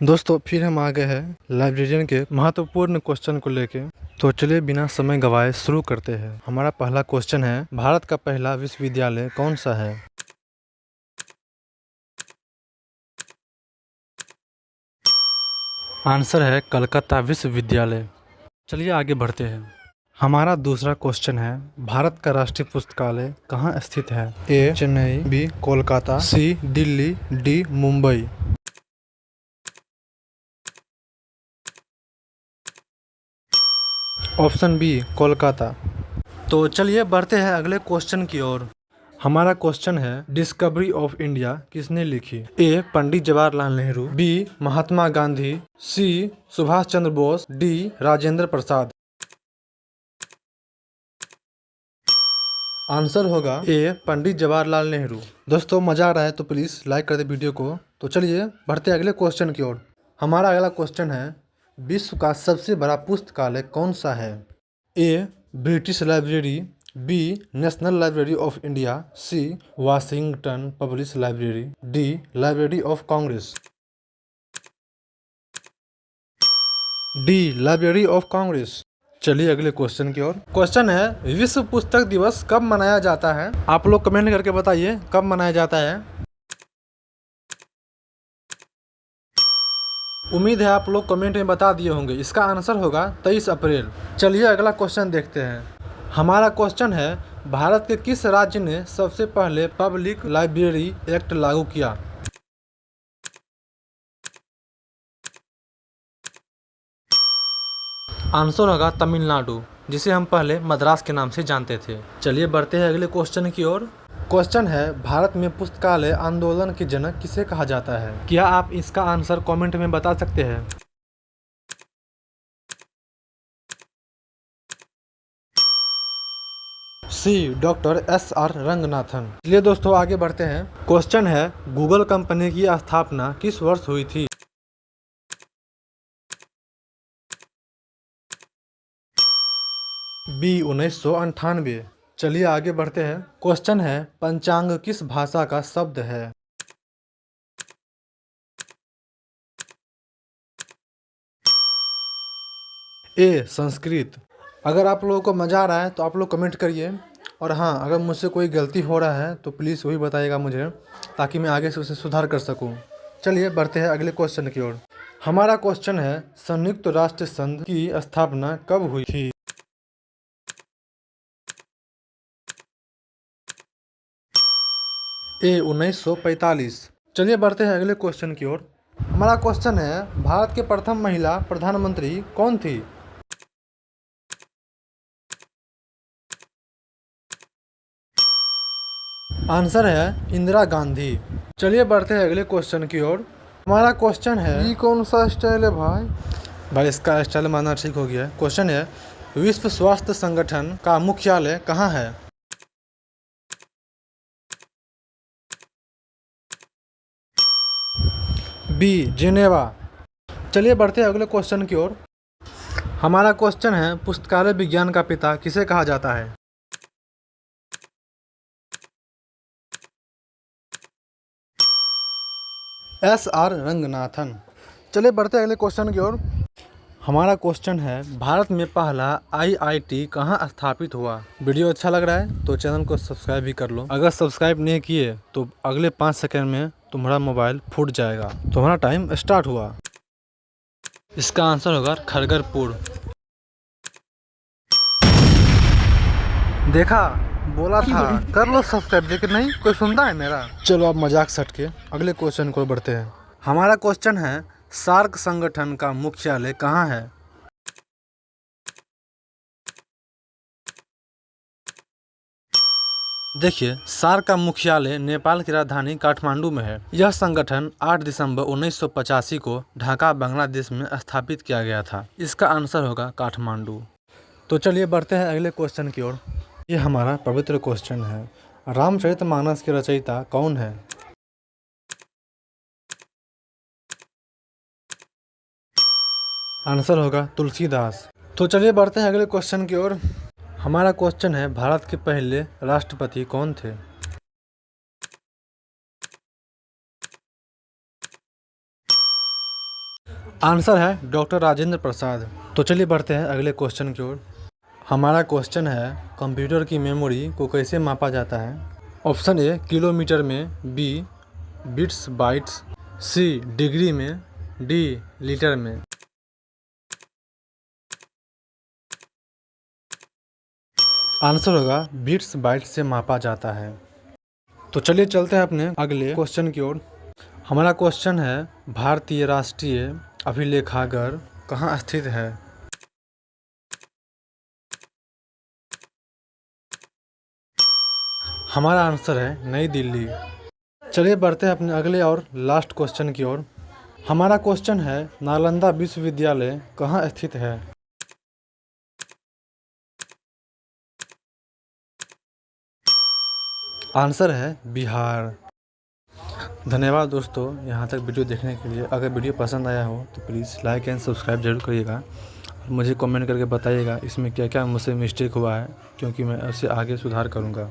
दोस्तों फिर हम आ गए हैं लाइब्रेरियन के महत्वपूर्ण क्वेश्चन को लेके। तो चलिए बिना समय गवाए शुरू करते हैं। हमारा पहला क्वेश्चन है, भारत का पहला विश्वविद्यालय कौन सा है? आंसर है कलकत्ता विश्वविद्यालय। चलिए आगे बढ़ते हैं। हमारा दूसरा क्वेश्चन है, भारत का राष्ट्रीय पुस्तकालय कहाँ स्थित है? A Chennai, B Kolkata, C Delhi, D Mumbai. Option B Kolkata. तो चलिए बढ़ते हैं अगले क्वेश्चन की ओर। हमारा क्वेश्चन है, डिस्कवरी ऑफ इंडिया किसने लिखी? ए पंडित जवाहरलाल नेहरू, बी महात्मा गांधी, सी सुभाष चंद्र बोस, डी राजेंद्र प्रसाद। आंसर होगा ए पंडित जवाहरलाल नेहरू। दोस्तों मजा आ रहा है तो प्लीज लाइक कर दे वीडियो को। तो चलिए बढ़ते हैं अगले क्वेश्चन की ओर। हमारा अगला क्वेश्चन है, विश्व का सबसे बड़ा पुस्तकालय कौन सा है? A British library, B national library of India, C Washington public library, D library of Congress. D library of Congress. चलिए अगले क्वेश्चन की ओर। क्वेश्चन है, विश्व पुस्तक दिवस कब मनाया जाता है? आप लोग कमेंट करके बताइए कब मनाया जाता है। उम्मीद है आप लोग कमेंट में बता दिए होंगे। इसका आंसर होगा 23 अप्रैल। चलिए अगला क्वेश्चन देखते हैं। हमारा क्वेश्चन है, भारत के किस राज्य ने सबसे पहले पब्लिक लाइब्रेरी एक्ट लागू किया? आंसर होगा तमिलनाडु, जिसे हम पहले मद्रास के नाम से जानते थे। चलिए बढ़ते हैं अगले क्वेश्चन की ओर। क्वेश्चन है, भारत में पुस्तकालय आंदोलन के जनक किसे कहा जाता है? क्या आप इसका आंसर कमेंट में बता सकते हैं? सी डॉक्टर SR रंगनाथन। चलिए दोस्तों आगे बढ़ते हैं। क्वेश्चन है, गूगल कंपनी की स्थापना किस वर्ष हुई थी? बी 1998। चलिए आगे बढ़ते हैं। क्वेश्चन है, पंचांग किस भाषा का शब्द है? ए संस्कृत। अगर आप लोगों को मज़ा आ रहा है तो आप लोग कमेंट करिए, और हाँ अगर मुझसे कोई गलती हो रहा है तो प्लीज़ वही बताइएगा मुझे, ताकि मैं आगे से उसे सुधार कर सकूं। चलिए बढ़ते हैं अगले क्वेश्चन की ओर। हमारा क्वेश्चन है, संयुक्त राष्ट्र संघ की स्थापना कब हुई थी? ए 1945। चलिए बढ़ते हैं अगले क्वेश्चन की ओर। हमारा क्वेश्चन है, भारत के प्रथम महिला प्रधानमंत्री कौन थी? आंसर है इंदिरा गांधी। चलिए बढ़ते हैं अगले क्वेश्चन की ओर। हमारा क्वेश्चन है, ये कौन सा स्टाइल है भाई? भाई इसका स्टाइल मानना ठीक हो गया। क्वेश्चन है, विश्व स्वास्थ्य संगठन का मुख्यालय कहाँ है? B Geneva. चलिए बढ़ते हैं अगले क्वेश्चन की ओर। हमारा क्वेश्चन है, पुस्तकालय विज्ञान का पिता किसे कहा जाता है? SR रंगनाथन। चलिए बढ़ते हैं अगले क्वेश्चन की ओर। हमारा क्वेश्चन है, भारत में पहला IIT कहाँ स्थापित हुआ? वीडियो अच्छा लग रहा है तो चैनल को सब्सक्राइब भी कर लो। अगर सब्सक्राइब नहीं किए तो अगले 5 सेकंड में तुम्हारा मोबाइल फूट जाएगा। तुम्हारा टाइम स्टार्ट हुआ। इसका आंसर होगा खड़गपुर। देखा, बोला था कर लो सब्सक्राइब, लेकिन नहीं कोई सुनता है मेरा। चलो अब मजाक सट के अगले क्वेश्चन को बढ़ते हैं। हमारा क्वेश्चन है, सार्क संगठन का मुख्यालय कहाँ है? देखिए, सार्क का मुख्यालय नेपाल की राजधानी काठमांडू में है। यह संगठन 8 दिसंबर 1985 को ढाका बांग्लादेश में स्थापित किया गया था। इसका आंसर होगा काठमांडू। तो चलिए बढ़ते हैं अगले क्वेश्चन की ओर। ये हमारा पवित्र क्वेश्चन है, रामचरितमानस के रचयिता कौन है? आंसर होगा तुलसीदास। तो चलिए बढ़ते हैं अगले क्वेश्चन की ओर। हमारा क्वेश्चन है, भारत के पहले राष्ट्रपति कौन थे? आंसर है डॉक्टर राजेंद्र प्रसाद। तो चलिए बढ़ते हैं अगले क्वेश्चन की ओर। हमारा क्वेश्चन है कंप्यूटर की मेमोरी को कैसे मापा जाता है। ऑप्शन ए किलोमीटर में, बी बिट्स बाइट्स, सी डिग्री में, डी लीटर में। आंसर होगा बिट्स बाइट्स से मापा जाता है। तो चलिए चलते हैं अपने अगले क्वेश्चन की ओर। हमारा क्वेश्चन है भारतीय राष्ट्रीय अभिलेखागार कहाँ स्थित है। हमारा आंसर है नई दिल्ली। चलिए बढ़ते हैं अपने अगले और लास्ट क्वेश्चन की ओर। हमारा क्वेश्चन है नालंदा विश्वविद्यालय कहाँ स्थित है। आंसर है बिहार। धन्यवाद दोस्तों यहाँ तक वीडियो देखने के लिए। अगर वीडियो पसंद आया हो तो प्लीज़ लाइक एंड सब्सक्राइब जरूर करिएगा। मुझे कमेंट करके बताइएगा इसमें क्या क्या मुझसे मिस्टेक हुआ है, क्योंकि मैं उससे आगे सुधार करूँगा।